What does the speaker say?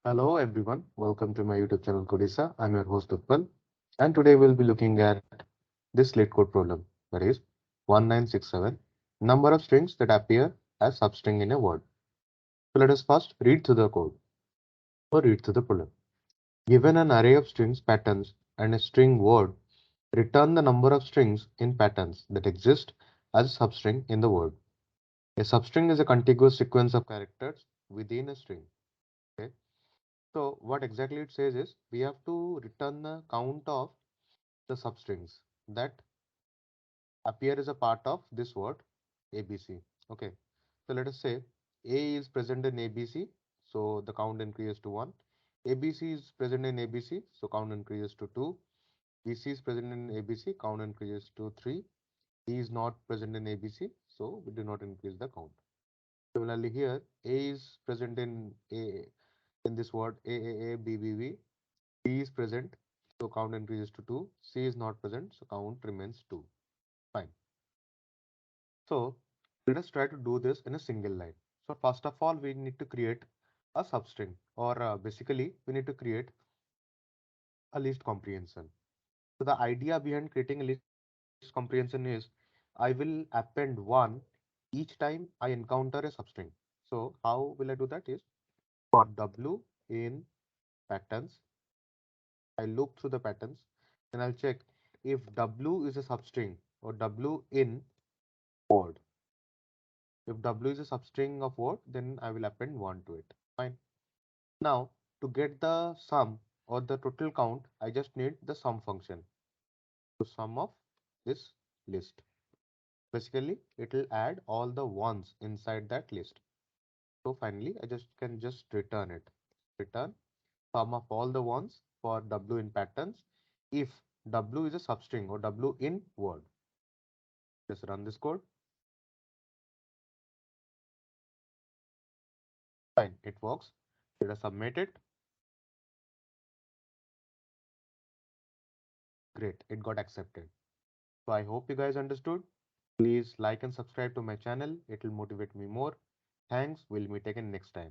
Hello everyone, welcome to my YouTube channel Kodisa. I'm your host Utpal, and today we'll be looking at this late code problem, that is 1967, number of strings that appear as substring in a word. So let us first read through the code or read through the problem. Given an array of strings patterns and a string word, return the number of strings in patterns that exist as a substring in the word. A substring is a contiguous sequence of characters within a string. Okay. So what exactly it says is we have to return the count of the substrings that appear as a part of this word ABC. Okay, so let us say A is present in ABC, so the count increases to 1. ABC is present in ABC, so count increases to 2. BC is present in ABC, count increases to 3. E is not present in ABC, so we do not increase the count. Similarly here, A is present in this word AAABBB. B is present, so count increases to 2. C is not present, so count remains 2. Fine. So let us try to do this in a single line. So first of all, we need to create a substring, or basically we need to create a list comprehension. So the idea behind creating a list comprehension is I will append 1 each time I encounter a substring. So how will I do that is for W in patterns, I loop through the patterns, then I'll check if W is a substring or W in word. If W is a substring of word, then I will append 1 to it. Fine. Now, to get the sum or the total count, I just need the sum function. So sum of this list. Basically, it will add all the ones inside that list. So finally, I just return it. Return sum of all the ones for W in patterns if W is a substring or W in word. Just run this code. Fine, it works. Let us submit it. Great, it got accepted. So I hope you guys understood. Please like and subscribe to my channel. It will motivate me more. Thanks. We'll meet again next time.